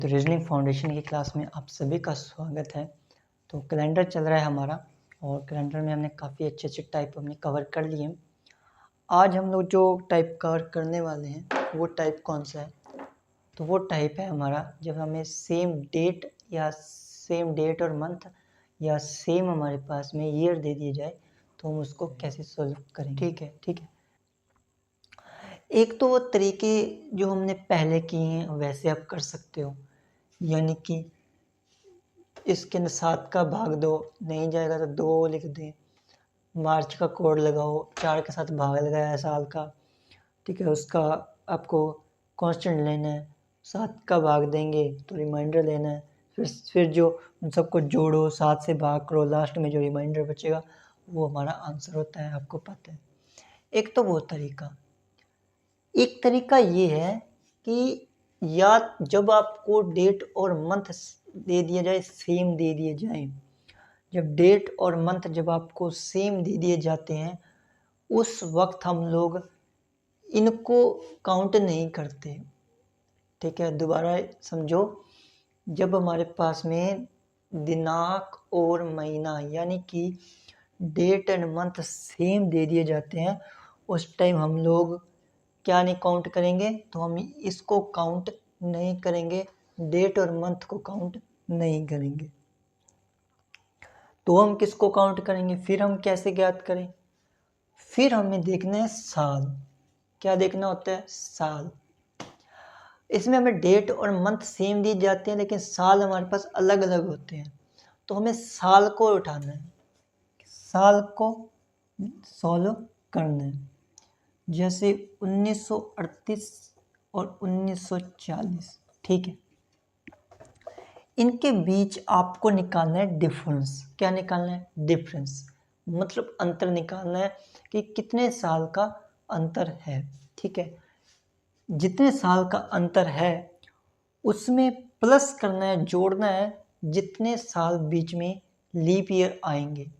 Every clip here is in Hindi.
तो रीजनिंग फाउंडेशन की क्लास में आप सभी का स्वागत है। तो कैलेंडर चल रहा है हमारा और कैलेंडर में हमने काफ़ी अच्छे टाइप हमने कवर कर लिए हैं। आज हम लोग जो टाइप कवर करने वाले हैं वो टाइप कौन सा है? तो वो टाइप है हमारा जब हमें सेम डेट और मंथ या सेम हमारे पास में ईयर दे दिए जाए तो हम उसको कैसे सॉल्व करेंगे। ठीक है। एक तो वो तरीके जो हमने पहले किए हैं वैसे आप कर सकते हो, यानी कि इसके अंदर 7 का भाग दो, नहीं जाएगा तो 2 लिख दें, मार्च का कोड लगाओ, 4 के साथ भाग लगाया साल का, ठीक है, उसका आपको कांस्टेंट लेना है, 7 का भाग देंगे तो रिमाइंडर लेना है, फिर जो उन सबको जोड़ो, 7 से भाग करो, लास्ट में जो रिमाइंडर बचेगा वो हमारा आंसर होता है, आपको पता है। एक तो वो तरीका। एक तरीका ये है कि या जब आपको डेट और मंथ दे दिया जाए, सेम दे दिए जाए, जब डेट और मंथ जब आपको सेम दे दिए जाते हैं उस वक्त हम लोग इनको काउंट नहीं करते। ठीक है, दोबारा समझो, जब हमारे पास में दिनांक और महीना यानी कि डेट एंड मंथ सेम दे दिए जाते हैं उस टाइम हम लोग क्या नहीं काउंट करेंगे, तो हम इसको काउंट नहीं करेंगे, डेट और मंथ को काउंट नहीं करेंगे। तो हम किसको काउंट करेंगे? फिर हम कैसे ज्ञात करें? फिर हमें देखना है साल। क्या देखना होता है? साल। इसमें हमें डेट और मंथ सेम दिए जाते हैं लेकिन साल हमारे पास अलग अलग होते हैं, तो हमें साल को उठाना है, साल को सॉल्व करना है। जैसे 1938 और 1940, ठीक है, इनके बीच आपको निकालना है डिफरेंस। क्या निकालना है? डिफरेंस, मतलब अंतर निकालना है कि कितने साल का अंतर है। ठीक है, जितने साल का अंतर है उसमें प्लस करना है, जोड़ना है जितने साल बीच में लीप ईयर आएंगे।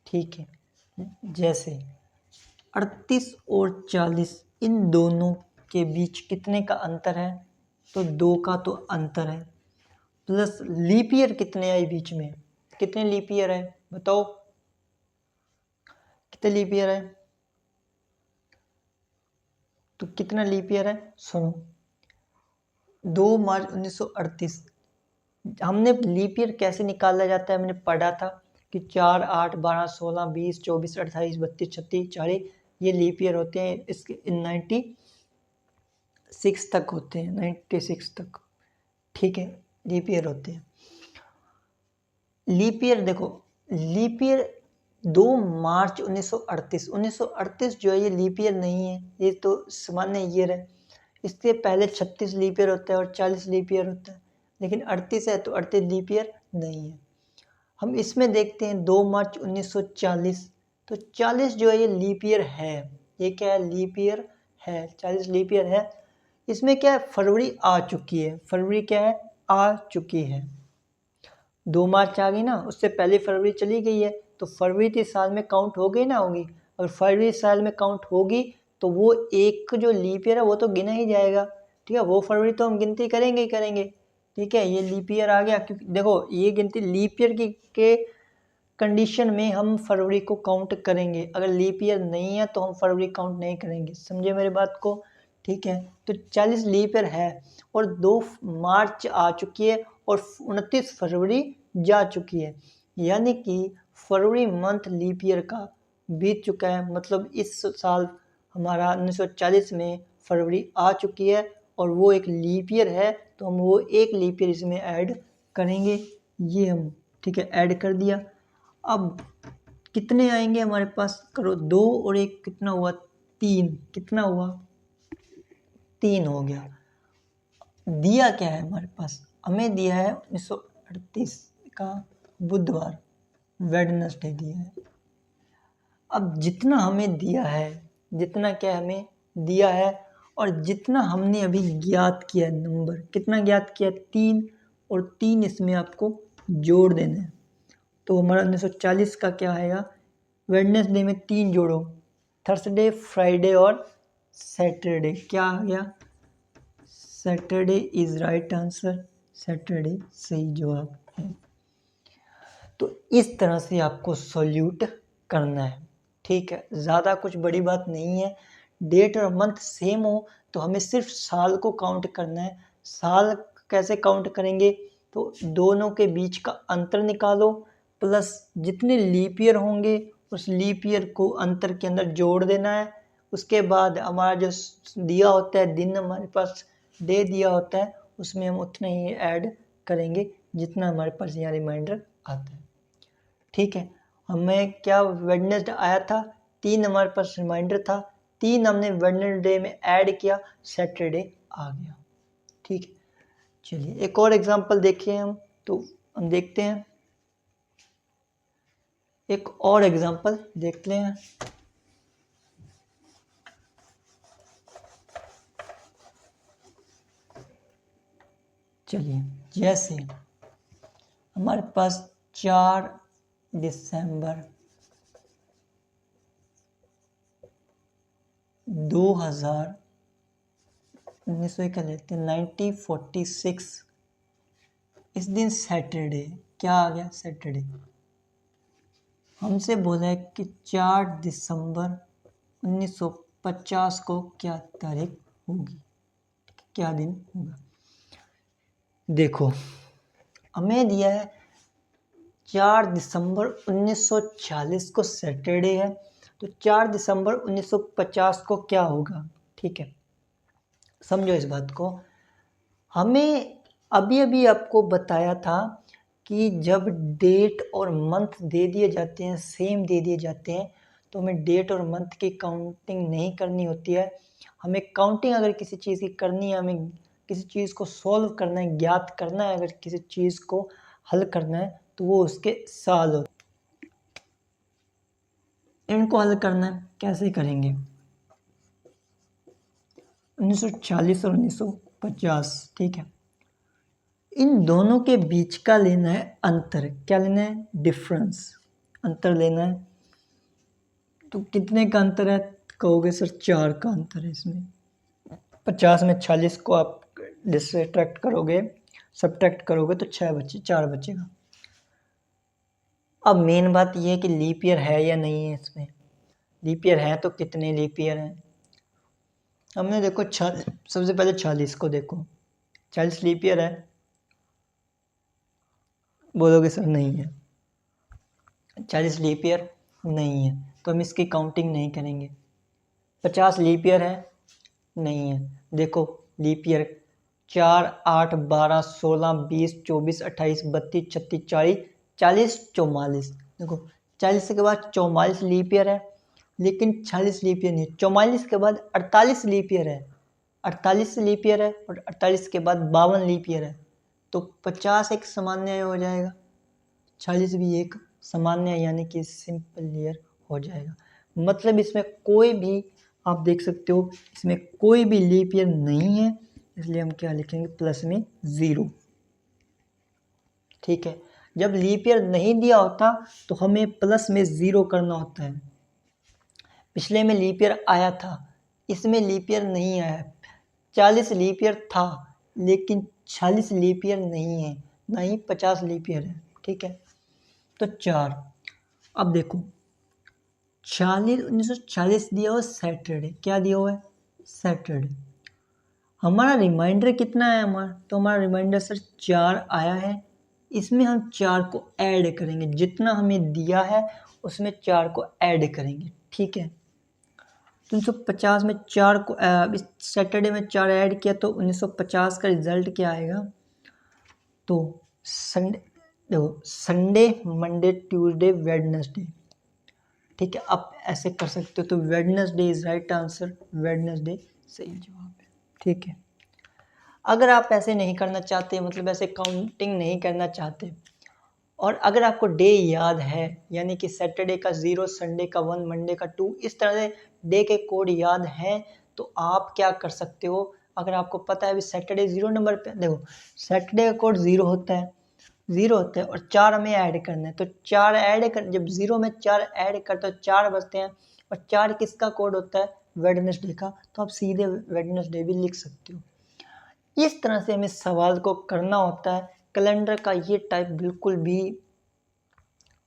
ठीक है, जैसे 38 और 40 इन दोनों के बीच कितने का अंतर है? तो 2 का तो अंतर है, प्लस लीप ईयर कितने आए बीच में? कितने लीप ईयर है बताओ, कितने लीप ईयर है? तो कितना लीप ईयर है? सुनो, 2 मार्च 1938। हमने लीप ईयर कैसे निकाला जाता है मैंने पढ़ा था कि 4, 8, 12, 16, 20, 24, 28, 32, 36, 40 ये लीप ईयर होते हैं। इसके 96 तक होते हैं, 96 तक, ठीक है, लीप ईयर होते हैं। लीप ईयर देखो, लीप ईयर 2 मार्च 1938 जो है ये लीप ईयर नहीं है, ये तो सामान्य ईयर है। इसके पहले 36 लीप ईयर होता है और 40 लीप ईयर होता है, लेकिन 38 है तो 38 लीप ईयर नहीं है। हम इसमें देखते हैं 2 मार्च 1940, तो 40 जो है ये लीप ईयर है। ये क्या है? लीप ईयर है, 40 लीप ईयर है। इसमें क्या है? फरवरी आ चुकी है, फरवरी क्या है? आ चुकी है। 2 मार्च आ गई ना, उससे पहले फरवरी चली गई है, तो फरवरी तो साल में काउंट हो गई ना होगी। और फरवरी साल में काउंट होगी तो वो एक जो लीप ईयर है वो तो गिना ही जाएगा। ठीक है, वो फरवरी तो हम गिनती करेंगे ही करेंगे। ठीक है, ये लीप ईयर आ गया, क्योंकि देखो ये गिनती लीप ईयर के कंडीशन में हम फरवरी को काउंट करेंगे, अगर लीप ईयर नहीं है तो हम फरवरी काउंट नहीं करेंगे। समझे मेरी बात को? ठीक है, तो 40 लीप ईयर है और 2 मार्च आ चुकी है और 29 फरवरी जा चुकी है, यानी कि फरवरी मंथ लीप ईयर का बीत चुका है। मतलब इस साल हमारा 1940 में फरवरी आ चुकी है और वो एक लीप ईयर है, तो हम वो एक लीप ईयर इसमें ऐड करेंगे। ये हम, ठीक है, ऐड कर दिया। अब कितने आएंगे हमारे पास? करो, 2 और 1 कितना हुआ? 3। कितना हुआ? 3 हो गया। दिया क्या है हमारे पास? हमें दिया है 1938 का बुधवार, वेडनेसडे दिया है। अब जितना हमें दिया है, जितना क्या हमें दिया है और जितना हमने अभी ज्ञात किया है, नंबर कितना ज्ञात किया? 3, और 3 इसमें आपको जोड़ देना है। तो हमारा 1940 का क्या आएगा? वेडनेसडे में 3 जोड़ो, थर्सडे, फ्राइडे और सैटरडे। क्या आ गया? Saturday is right answer, Saturday सही जवाब है। तो इस तरह से आपको सॉल्यूट करना है, ठीक है। ज़्यादा कुछ बड़ी बात नहीं है। डेट और मंथ सेम हो तो हमें सिर्फ साल को काउंट करना है। साल कैसे काउंट करेंगे, तो दोनों के बीच का अंतर निकालो प्लस जितने लीप ईयर होंगे उस लीप ईयर को अंतर के अंदर जोड़ देना है। उसके बाद हमारा जो दिया होता है दिन, हमारे पास डे दिया होता है, उसमें हम उतना ही ऐड करेंगे जितना हमारे पास यहाँ रिमाइंडर आता है, ठीक है। हमें क्या वेडनेसडे आया था, 3 हमारे पास रिमाइंडर था, 3 हमने वेडनेसडे में ऐड किया, सैटरडे आ गया, ठीक है। चलिए एक और एग्जांपल देखिए हम देखते हैं, एक और एग्जांपल देखते हैं। चलिए जैसे हमारे पास 4 दिसंबर 1946 इस दिन सैटरडे, क्या आ गया सैटरडे। हमसे बोला है कि 4 दिसंबर 1950 को क्या तारीख होगी, क्या दिन होगा। देखो हमें दिया है 4 दिसंबर 1946 को सैटरडे है, तो 4 दिसंबर 1950 को क्या होगा, ठीक है। समझो इस बात को, हमें अभी अभी आपको बताया था कि जब डेट और मंथ दे दिए जाते हैं, सेम दे दिए जाते हैं, तो हमें डेट और मंथ की काउंटिंग नहीं करनी होती है। हमें काउंटिंग अगर किसी चीज़ की करनी है, हमें किसी चीज़ को सॉल्व करना है, ज्ञात करना है, अगर किसी चीज़ को हल करना है तो वो उसके साल होते हैं। इनको हल करना है, कैसे करेंगे, 1940 और 1950, ठीक है। इन दोनों के बीच का लेना है अंतर, क्या लेना है, डिफरेंस, अंतर लेना है। तो कितने का अंतर है, कहोगे सर 4 का अंतर है इसमें। 50 में 46 को आप डिसट्रैक्ट करोगे, सब्ट्रैक्ट करोगे तो 4 बचेगा। अब मेन बात यह है कि लीप ईयर है या नहीं है इसमें। लीप ईयर है तो कितने लीप ईयर हैं, हमने देखो सबसे पहले 46 को देखो, 40 लीप ईयर है, बोलोगे सर नहीं है, 40 लीप ईयर नहीं है तो हम इसकी काउंटिंग नहीं करेंगे। 50 लीप ईयर है, नहीं है, देखो लीप ईयर 4, 8, 12, 16, 20, 24, 28, 32, 36, 40, 40, 44, देखो 40 के बाद 44 लीप ईयर है, लेकिन 40 लीप ईयर नहीं, 44 के बाद 48 लीप ईयर है, 48 लीप ईयर है और 48 के बाद 52 लीप ईयर है, तो 50 एक सामान्य हो जाएगा, 40 भी एक सामान्य यानी कि सिंपल ईयर हो जाएगा। मतलब इसमें कोई भी, आप देख सकते हो इसमें कोई भी लीप ईयर नहीं है, इसलिए हम क्या लिखेंगे, प्लस में 0, ठीक है। जब लीप ईयर नहीं दिया होता तो हमें प्लस में 0 करना होता है। पिछले में लीप ईयर आया था, इसमें लीप ईयर नहीं आया है। 40 लीप ईयर था लेकिन 46 लीप ईयर नहीं है, ना ही 50 लीप ईयर है, ठीक है। तो 4, अब देखो 1940 दिया हुआ सैटरडे, क्या दिया हुआ है, सैटरडे। हमारा रिमाइंडर कितना है, तो हमारा रिमाइंडर सर 4 आया है, इसमें हम 4 को ऐड करेंगे, जितना हमें दिया है उसमें 4 को ऐड करेंगे, ठीक है। 1950 में 4 को इस सैटरडे में 4 ऐड किया तो 1950 का रिजल्ट क्या आएगा, तो संडे, देखो संडे, मंडे, ट्यूसडे, वेडनेसडे, ठीक है। आप ऐसे कर सकते हो, तो Wednesday is right answer, Wednesday सही जवाब है, ठीक है। अगर आप ऐसे नहीं करना चाहते, मतलब ऐसे काउंटिंग नहीं करना चाहते, और अगर आपको डे याद है, यानी कि सैटरडे का 0, संडे का 1, मंडे का 2, इस तरह से डे के कोड याद हैं, तो आप क्या कर सकते हो, अगर आपको पता है अभी सैटरडे 0 नंबर पे, देखो सैटरडे का कोड 0 होता है, 0 होता है और 4 हमें ऐड करना है, तो 4 ऐड कर, जब 0 में 4 ऐड करते हो 4 बचते हैं, और 4 किसका कोड होता है, वेडनेसडे का, तो आप सीधे वेडनेसडे भी लिख सकते हो। इस तरह से हमें सवाल को करना होता है। कैलेंडर का ये टाइप बिल्कुल भी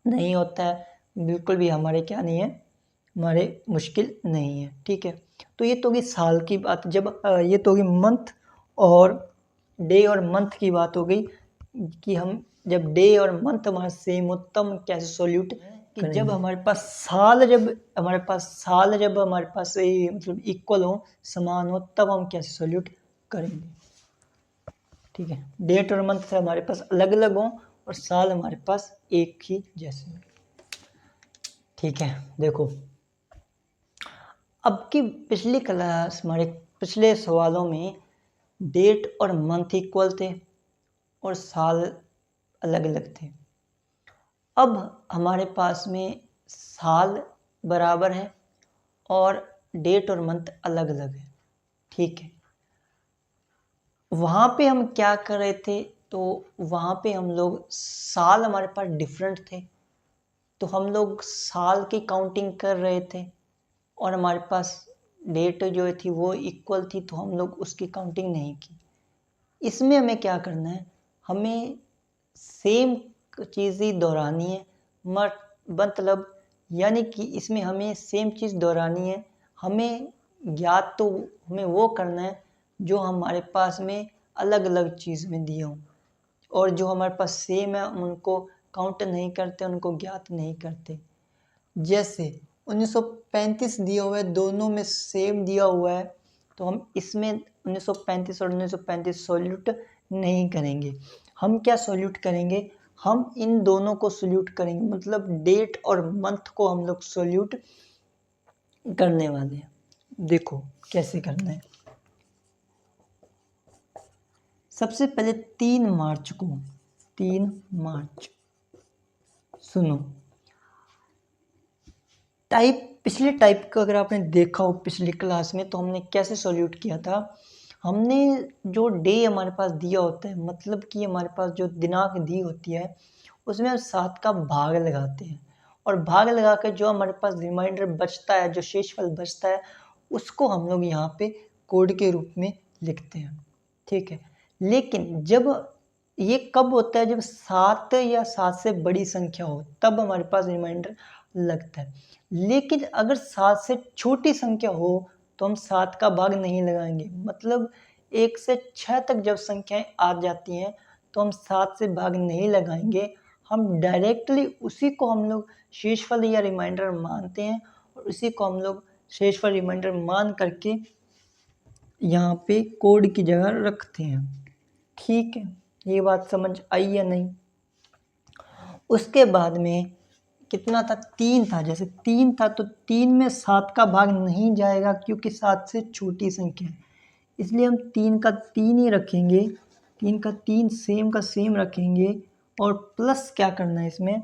नहीं होता है, बिल्कुल भी हमारे क्या नहीं है, हमारे मुश्किल नहीं है। ठीक है, तो ये तो होगी साल की बात। जब ये तो होगी मंथ और डे और मंथ की बात हो गई कि हम जब डे और मंथ हमारे सेम हो तब हम कैसे सोल्यूट कि जब हमारे पास साल जब हमारे पास मतलब इक्वल हो, समान हो, तब हम कैसे सोल्यूट करेंगे। ठीक है, डेट और मंथ से हमारे पास अलग अलग हो और साल हमारे पास एक ही जैसे हो। ठीक है, देखो अब की पिछली क्लास हमारे पिछले सवालों में डेट और मंथ इक्वल थे और साल अलग अलग थे। अब हमारे पास में साल बराबर है और डेट और मंथ अलग अलग है। ठीक है, वहाँ पे हम क्या कर रहे थे, तो वहाँ पे हम लोग साल हमारे पास डिफरेंट थे, तो हम लोग साल की काउंटिंग कर रहे थे और हमारे पास डेट जो थी वो इक्वल थी, तो हम लोग उसकी काउंटिंग नहीं की। इसमें हमें क्या करना है, हमें सेम चीज़ ही दोहरानी है, मतलब यानी कि इसमें हमें सेम चीज़ दोहरानी है। हमें ज्ञात तो हमें वो करना है जो हमारे पास में अलग अलग चीज़ में दिया हो, और जो हमारे पास सेम है उनको काउंट नहीं करते, उनको ज्ञात नहीं करते। जैसे 1935 दिया हुआ है, दोनों में सेम दिया हुआ है, तो हम इसमें 1935 और 1935 सॉल्यूट नहीं करेंगे। हम क्या सॉल्यूट करेंगे, हम इन दोनों को सॉल्यूट करेंगे, मतलब डेट और मंथ को हम लोग सॉल्यूट करने वाले हैं। देखो कैसे करना है। सबसे पहले 3 मार्च सुनो, पिछले टाइप का अगर आपने देखा हो पिछली क्लास में, तो हमने कैसे सॉल्यूट किया था। हमने जो डे हमारे पास दिया होता है, मतलब कि हमारे पास जो दिनांक दी होती है, उसमें हम 7 का भाग लगाते हैं, और भाग लगा कर जो हमारे पास रिमाइंडर बचता है, जो शेषफल बचता है, उसको हम लोग यहाँ पे कोड के रूप में लिखते हैं। ठीक है, लेकिन जब ये कब होता है, जब 7 या 7 से बड़ी संख्या हो, तब हमारे पास रिमाइंडर लगता है। लेकिन अगर 7 से छोटी संख्या हो तो हम 7 का भाग नहीं लगाएंगे, मतलब 1 से 6 तक जब संख्याएं आ जाती हैं तो हम 7 से भाग नहीं लगाएंगे, हम डायरेक्टली उसी को हम लोग शेषफल या रिमाइंडर मानते हैं, और उसी को हम लोग शेषफल रिमाइंडर मान करके यहाँ पे कोड की जगह रखते हैं। ठीक है, ये बात समझ आई या नहीं। उसके बाद में कितना था, 3 था। जैसे 3 था तो 3 में 7 का भाग नहीं जाएगा, क्योंकि 7 से छोटी संख्या है, इसलिए हम 3 का 3 ही रखेंगे, 3 का 3 सेम का सेम रखेंगे। और प्लस क्या करना है, इसमें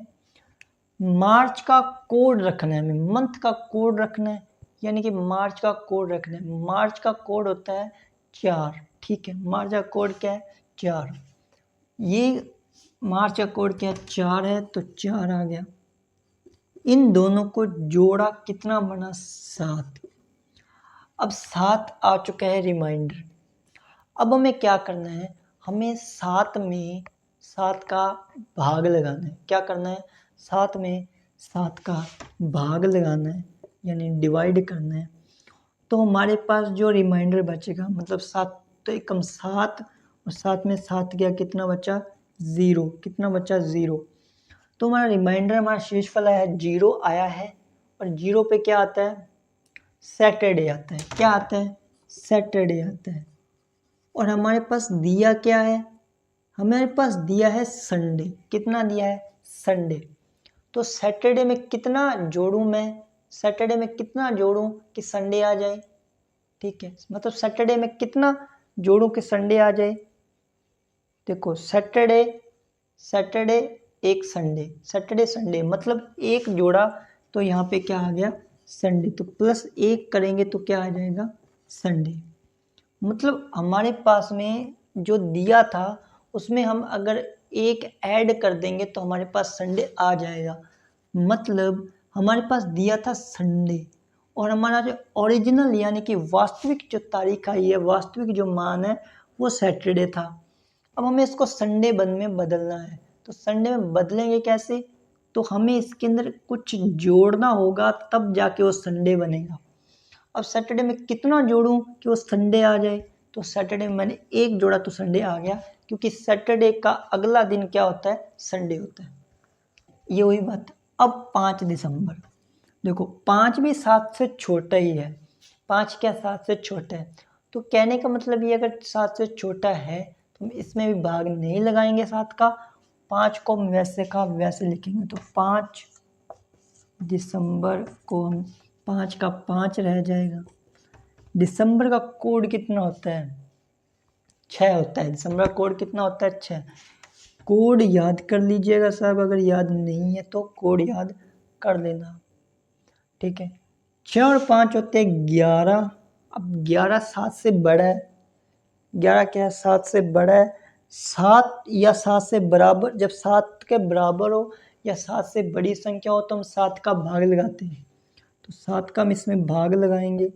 मार्च का कोड रखना है, हमें मंथ का कोड रखना है, यानी कि मार्च का कोड रखना है। मार्च का कोड होता है 4। ठीक है, मार्च का कोड क्या है, 4। ये मार्च का कोड क्या है, 4 है, तो 4 आ गया। इन दोनों को जोड़ा, कितना बना, 7। अब 7 आ चुका है रिमाइंडर। अब हमें क्या करना है, हमें 7 में 7 का भाग लगाना है। क्या करना है, 7 में 7 का भाग लगाना है, यानी डिवाइड करना है। तो हमारे पास जो रिमाइंडर बचेगा, मतलब 7 तो एकम 7, और 7 में 7 गया, कितना बचा, 0। कितना बचा, 0। तो हमारा रिमाइंडर, हमारा शेषफल आया है 0 आया है, और 0 पे क्या आता है, सैटरडे आता है। क्या आता है, सैटरडे आता है। और हमारे पास दिया क्या है, हमारे पास दिया है संडे। कितना दिया है, संडे। तो सैटरडे में कितना जोड़ूं मैं, सैटरडे में कितना जोड़ूं कि संडे आ जाए। ठीक है, मतलब सैटरडे में कितना जोड़ूं कि संडे आ जाए। देखो सैटरडे सैटरडे एक संडे, सैटरडे संडे, मतलब एक जोड़ा, तो यहाँ पे क्या आ गया, संडे। तो प्लस 1 करेंगे तो क्या आ जाएगा, संडे। मतलब हमारे पास में जो दिया था उसमें हम अगर एक ऐड कर देंगे तो हमारे पास संडे आ जाएगा। मतलब हमारे पास दिया था संडे, और हमारा जो ओरिजिनल यानी कि वास्तविक जो तारीख आई है, वास्तविक जो मान है, वो सैटरडे था। अब हमें इसको संडे में बदलना है, तो संडे में बदलेंगे कैसे? तो हमें इसके अंदर कुछ जोड़ना होगा, तब जाके वो संडे बनेगा। अब सैटरडे में कितना जोड़ूं कि वो संडे आ जाए? तो सैटरडे में मैंने एक जोड़ा तो संडे आ गया, क्योंकि सैटरडे का अगला दिन क्या होता है? संडे होता है। ये वही बात। अब 5 दिसंबर, देखो 5 भी 7 से छोटा ही है। 5 क्या 7 से छोटा है? तो कहने का मतलब ये, अगर 7 से छोटा है तो हम इसमें भी भाग नहीं लगाएंगे 7 का, 5 को हम वैसे का वैसे लिखेंगे। तो 5 दिसंबर को हम 5 का 5 रह जाएगा। दिसंबर का कोड कितना होता है? 6 होता है। दिसंबर का कोड कितना होता है? 6। कोड याद कर लीजिएगा साहब, अगर याद नहीं है तो कोड याद कर लेना, ठीक है। 6 और 5 होते हैं 11। अब 11 7 से बड़ा है। 11 क्या है? 7 से बड़ा है। 7 या 7 से बराबर, जब 7 के बराबर हो या 7 से बड़ी संख्या हो तो हम 7 का भाग लगाते हैं। तो 7 का हम इसमें भाग लगाएंगे,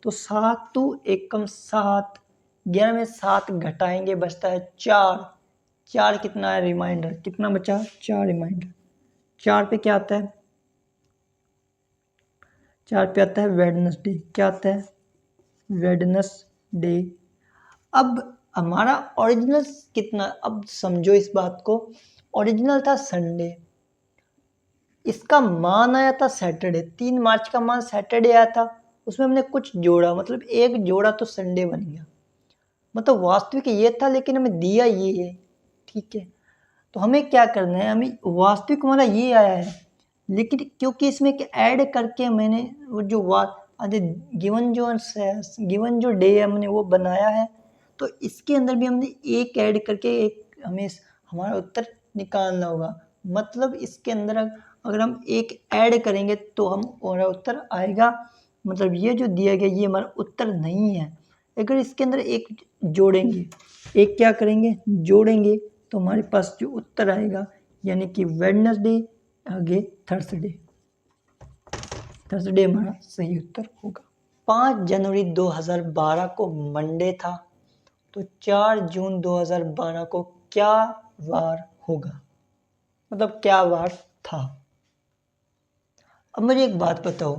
तो 7 टू एकम 7। 11 में 7 घटाएंगे, बचता है 4। 4 कितना है? रिमाइंडर। कितना बचा? 4 रिमाइंडर। 4 पे क्या आता है? 4 पे आता है वेडनेसडे। क्या आता है? वेडनेसडे। अब हमारा ओरिजिनल कितना? अब समझो इस बात को, ओरिजिनल था संडे, इसका मान आया था सैटरडे। 3 मार्च का मान सैटरडे आया था, उसमें हमने कुछ जोड़ा, मतलब एक जोड़ा तो संडे बन गया। मतलब वास्तविक ये था, लेकिन हमें दिया ये है, ठीक है। तो हमें क्या करना है? हमें वास्तविक हमारा ये आया है, लेकिन क्योंकि इसमें ऐड करके मैंने वो जो गिवन जो डे है हमने वो बनाया है, तो इसके अंदर भी हमने एक ऐड करके एक हमें हमारा उत्तर निकालना होगा। मतलब इसके अंदर अगर हम एक ऐड करेंगे तो हमारा उत्तर आएगा। मतलब ये जो दिया गया ये हमारा उत्तर नहीं है। अगर इसके अंदर एक जोड़ेंगे, एक क्या करेंगे? जोड़ेंगे, तो हमारे पास जो उत्तर आएगा, यानी कि वेडनेसडे आगे थर्सडे। थर्सडे हमारा सही उत्तर होगा। 5 जनवरी 2012 को मंडे था, तो 4 जून 2012 को क्या वार होगा? मतलब क्या वार था? अब मुझे एक बात बताओ,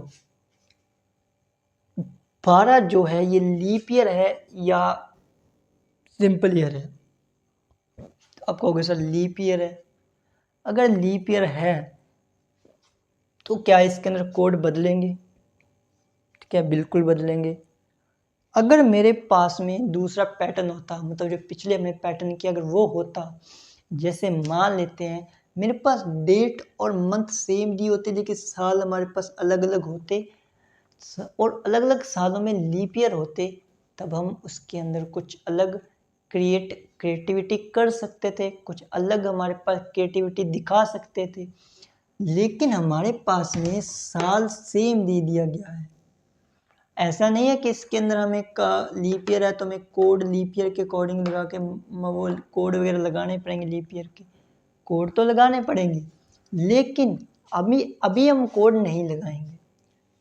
12 जो है ये लीप ईयर है या सिंपल ईयर है? आप कहोगे सर लीप ईयर है। अगर लीप ईयर है तो क्या इसके अंदर कोड बदलेंगे? क्या बिल्कुल बदलेंगे। अगर मेरे पास में दूसरा पैटर्न होता, मतलब जो पिछले हमने पैटर्न किया, अगर वो होता, जैसे मान लेते हैं मेरे पास डेट और मंथ सेम दी होते, लेकिन साल हमारे पास अलग अलग होते और अलग अलग सालों में लीप ईयर होते, तब हम उसके अंदर कुछ अलग क्रिएटिविटी कर सकते थे, कुछ अलग हमारे पास क्रिएटिविटी दिखा सकते थे। लेकिन हमारे पास में साल सेम दे दिया गया है। ऐसा नहीं है कि इसके अंदर हमें लीप ईयर है तो हमें कोड लीप ईयर के अकॉर्डिंग लगा के वो कोड वगैरह लगाने पड़ेंगे। लीप ईयर के कोड तो लगाने पड़ेंगे, लेकिन अभी हम कोड नहीं लगाएंगे।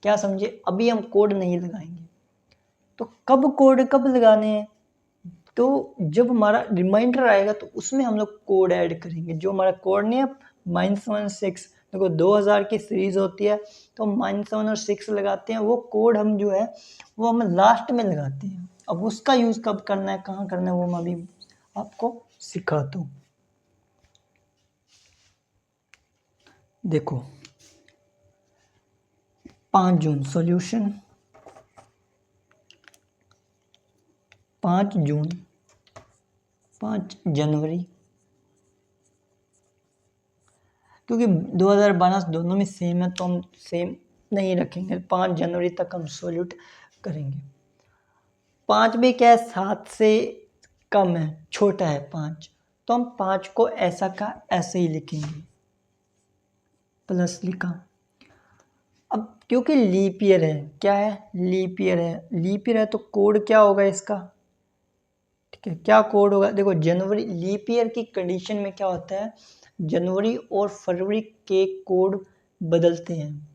क्या समझे? अभी हम कोड नहीं लगाएंगे। तो कब लगाने हैं? तो जब हमारा रिमाइंडर आएगा तो उसमें हम लोग कोड ऐड करेंगे। जो हमारा कोड नहीं है -16, देखो 2000 की सीरीज होती है तो -1 और 6 लगाते हैं। वो कोड हम जो है वो हम लास्ट में लगाते हैं। अब उसका यूज़ कब करना है, कहाँ करना है, वो मैं अभी आपको सिखाता हूँ। देखो 5 जून सॉल्यूशन, 5 जून, 5 जनवरी, क्योंकि 2012 दोनों में सेम है तो हम सेम नहीं रखेंगे। 5 जनवरी तक हम सॉल्यूट करेंगे। 5 में क्या है? 7 से कम है, छोटा है 5, तो हम 5 को ऐसा का ऐसे ही लिखेंगे, प्लस लिखा। अब क्योंकि लीप ईयर है, क्या है? लीप ईयर है। लीप ईयर है तो कोड क्या होगा इसका? ठीक है, क्या कोड होगा? देखो जनवरी, लीप ईयर की कंडीशन में क्या होता है, जनवरी और फरवरी के कोड बदलते हैं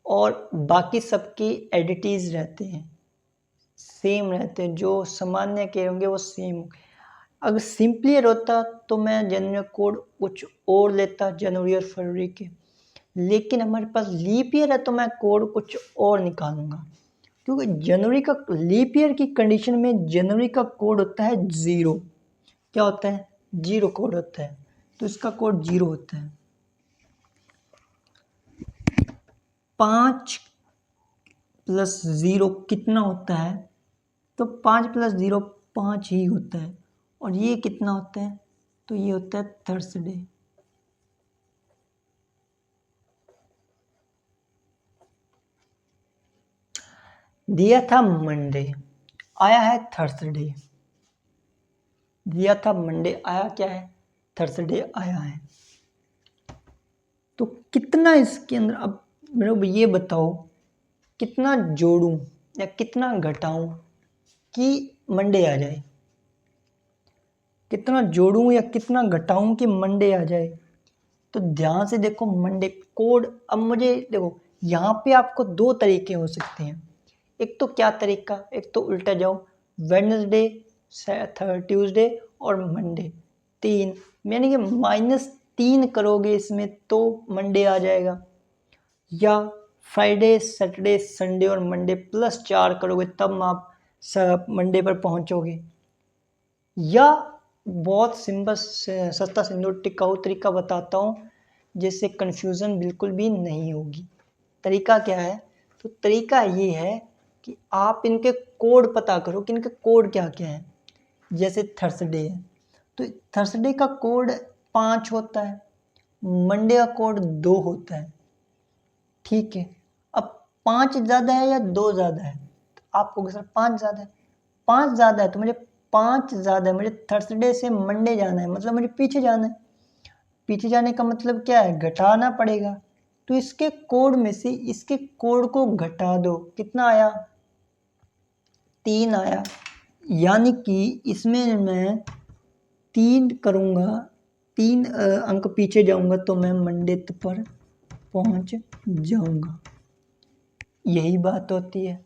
और बाकी सबकी एडिटीज रहते हैं। सेम रहते हैं, जो सामान्य के होंगे वो सेम। अगर सिंपलियर होता तो मैं जनवरी कोड कुछ और लेता, जनवरी और फरवरी के, लेकिन हमारे पास लीप ईयर है तो मैं कोड कुछ और निकालूंगा, क्योंकि जनवरी का लीप ईयर की कंडीशन में जनवरी का कोड होता है 0। क्या होता है? 0 कोड होता है, तो इसका कोड 0 होता है। 5 + 0 कितना होता है? तो 5 + 0 5 ही होता है। और ये कितना होता है? तो ये होता है थर्सडे। दिया था मंडे, आया है थर्सडे। दिया था मंडे, आया क्या है? थर्सडे आया है। तो कितना इसके अंदर, अब मेरे को ये बताओ, कितना जोड़ूं या कितना घटाऊं कि मंडे आ जाए? कितना जोड़ूं या कितना घटाऊं कि मंडे आ जाए? तो ध्यान से देखो मंडे कोड। अब मुझे देखो, यहाँ पे आपको 2 तरीके हो सकते हैं। एक तो क्या तरीका, एक तो उल्टा जाओ, वेडनेसडे, ट्यूसडे और मंडे 3, यानी कि -3 करोगे इसमें तो मंडे आ जाएगा। या फ्राइडे, सैटरडे, संडे और मंडे +4 करोगे तब आप मंडे पर पहुंचोगे। या बहुत सिंपल सस्ता सिंदूर टिकाऊ तरीका बताता हूँ, जिससे कन्फ्यूज़न बिल्कुल भी नहीं होगी। तरीका क्या है? तो तरीका ये है कि आप इनके कोड पता करो कि इनके कोड क्या क्या है। जैसे थर्सडे है तो थर्सडे का कोड 5 होता है, मंडे का कोड 2 होता है। ठीक है, अब 5 ज़्यादा है या 2 ज़्यादा है? तो आप कहोगे सर 5 ज़्यादा है। 5 ज़्यादा है तो मुझे 5 ज़्यादा है, मुझे थर्सडे से मंडे जाना है, मतलब मुझे पीछे जाना है। पीछे जाने का मतलब क्या है? घटाना पड़ेगा। तो इसके कोड में से इसके कोड को घटा दो, कितना आया? 3 आया। यानी कि इसमें मैं 3 करूँगा, 3 अंक पीछे जाऊँगा तो मैं मंडे पर पहुँच जाऊँगा। यही बात होती है,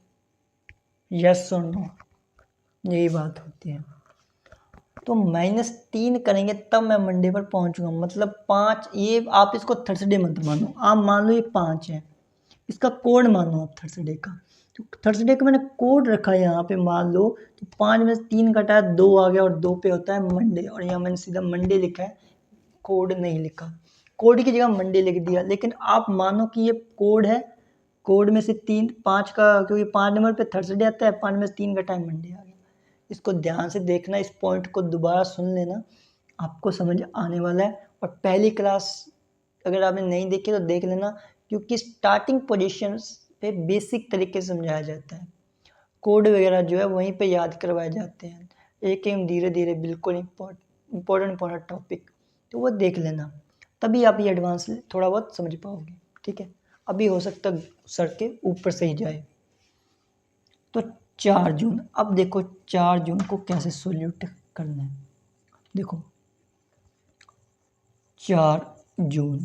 यस और नो, यही बात होती है। तो -3 करेंगे तब मैं मंडे पर पहुंचूंगा, मतलब 5। ये आप इसको थर्सडे मत मानो, आप मान लो ये 5 है, इसका कोड मानो आप थर्सडे का। तो थर्सडे का मैंने कोड रखा है यहाँ पे, मान लो तो 5 में से 3 घटाया 2 आ गया और 2 पे होता है मंडे, और यहाँ मैंने सीधा मंडे लिखा है, कोड नहीं लिखा। कोड की जगह मंडे लिख दिया, लेकिन आप मानो कि ये कोड है। कोड में से 5 का, क्योंकि 5 नंबर पे थर्सडे आता है, 5 में से 3 घटाए मंडे आ गया। इसको ध्यान से देखना, इस पॉइंट को दोबारा सुन लेना, आपको समझ आने वाला है। और पहली क्लास अगर आपने नहीं देखी तो देख लेना, क्योंकि स्टार्टिंग पोजीशंस पे बेसिक तरीके से समझाया जाता है। कोड वगैरह जो है वहीं पे याद करवाए जाते हैं, एक एक धीरे धीरे, बिल्कुल इम्पोर्टेंट टॉपिक, तो वो देख लेना, तभी आप ये एडवांस थोड़ा बहुत समझ पाओगे। ठीक है, अभी हो सकता है सर के ऊपर से ही जाए। तो 4 जून, अब देखो 4 जून को कैसे सोल्यूट करना है। देखो 4 जून,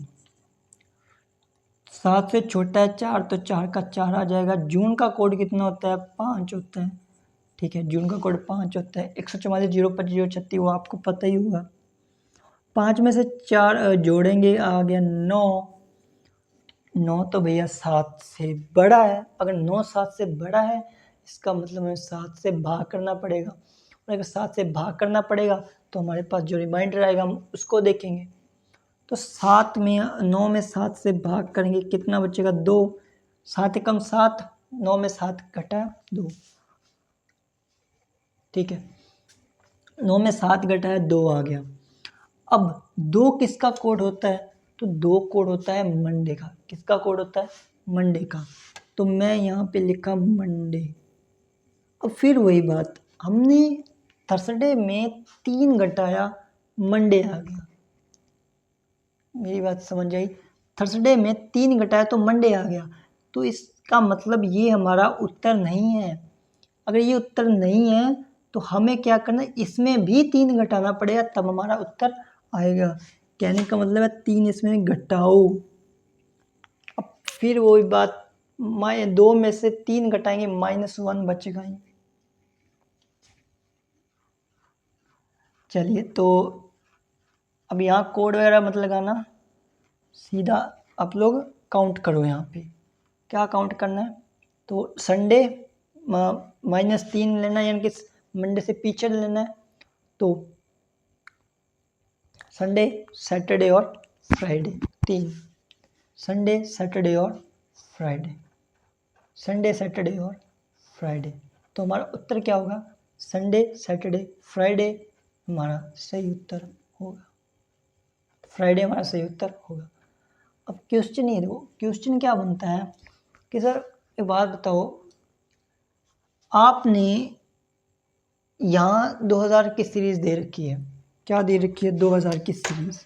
7 से छोटा है 4, तो 4 का 4 आ जाएगा। जून का कोड कितना होता है? 5 होता है। ठीक है, जून का कोड 5 होता है। 144 025 036 वो आपको पता ही होगा। 5 में से 4 जोड़ेंगे, आ गया 9। 9 तो भैया 7 से बड़ा है। अगर 9 7 से बड़ा है, इसका मतलब हमें 7 से भाग करना पड़ेगा, और अगर 7 से भाग करना पड़ेगा तो हमारे पास जो रिमाइंडर आएगा हम उसको देखेंगे। तो 7 में 9 में 7 से भाग करेंगे, कितना बचेगा? 2। 7 एकम 7, 9 में 7 घटा 2। ठीक है, 9 में 7 घटाया 2 आ गया। अब 2 किसका कोड होता है? तो 2 कोड होता है मंडे का। किसका कोड होता है? मंडे का। तो मैं यहाँ पे लिखा मंडे। अब फिर वही बात, हमने थर्सडे में 3 घटाया, मंडे आ गया। मेरी बात समझ आई? थर्सडे में 3 घटाया तो मंडे आ गया। तो इसका मतलब ये हमारा उत्तर नहीं है। अगर ये उत्तर नहीं है तो हमें क्या करना है? इसमें भी 3 घटाना पड़ेगा, तब हमारा उत्तर आएगा। कहने का मतलब है 3 इसमें घटाओ। अब फिर वही बात, 2 में से 3 घटाएंगे, -1 बचेगा ही। चलिए, तो अब यहाँ कोड वगैरह मत लगाना, सीधा आप लोग काउंट करो। यहाँ पे क्या काउंट करना है, तो संडे -3 लेना है, यानी कि मंडे से पीछे लेना है। तो संडे, सैटरडे और फ्राइडे, 3 संडे, सैटरडे और फ्राइडे, संडे, सैटरडे और फ्राइडे। तो हमारा उत्तर क्या होगा, संडे, सैटरडे, फ्राइडे हमारा सही उत्तर होगा। फ्राइडे हमारा सही उत्तर होगा। अब क्वेश्चन ये देखो, क्वेश्चन क्या बनता है कि सर एक बात बताओ, आपने यहाँ 2000 की सीरीज दे रखी है, क्या दे रखी है, 2000 की सीरीज।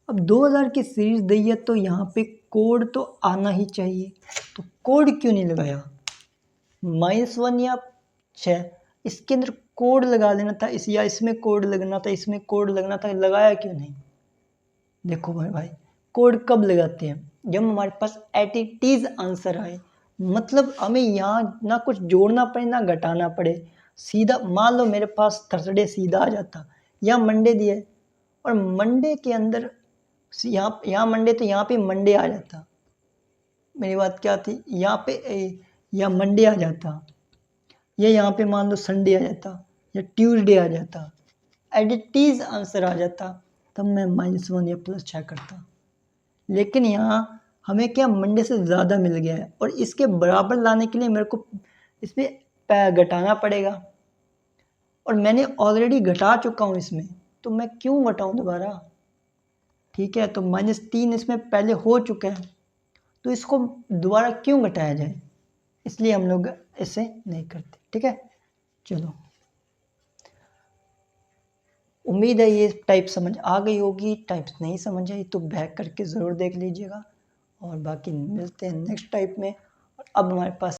अब 2000 की सीरीज दी है तो यहाँ पे कोड तो आना ही चाहिए, तो कोड क्यों नहीं लगाया, -1 या 6, इसके अंदर कोड लगा देना था, इस या इसमें कोड लगना था, इसमें कोड लगना था, लगाया क्यों नहीं। देखो भाई कोड कब लगाते हैं, जब हमारे पास एटीटीज आंसर आए, मतलब हमें यहाँ ना कुछ जोड़ना पड़े ना घटाना पड़े, सीधा मान लो मेरे पास थर्सडे सीधा आ जाता, या मंडे दिया है और मंडे के अंदर यहाँ मंडे, तो यहाँ पे मंडे आ जाता, मेरी बात क्या थी, यहाँ पे या मंडे आ जाता, या यहाँ पे मान लो संडे आ जाता या ट्यूसडे आ जाता, एडिटीज आंसर आ जाता, तब मैं -1 या +6 करता। लेकिन यहाँ हमें क्या मंडे से ज़्यादा मिल गया है, और इसके बराबर लाने के लिए मेरे को इसमें घटाना पड़ेगा, और मैंने ऑलरेडी घटा चुका हूँ इसमें, तो मैं क्यों घटाऊँ दोबारा। ठीक है, तो -3 इसमें पहले हो चुका है, तो इसको दोबारा क्यों घटाया जाए, इसलिए हम लोग ऐसे नहीं करते। ठीक है, चलो, उम्मीद है ये टाइप समझ आ गई होगी। टाइप्स नहीं समझ आई तो बैक करके ज़रूर देख लीजिएगा, और बाकी मिलते हैं नेक्स्ट टाइप में। और अब हमारे पास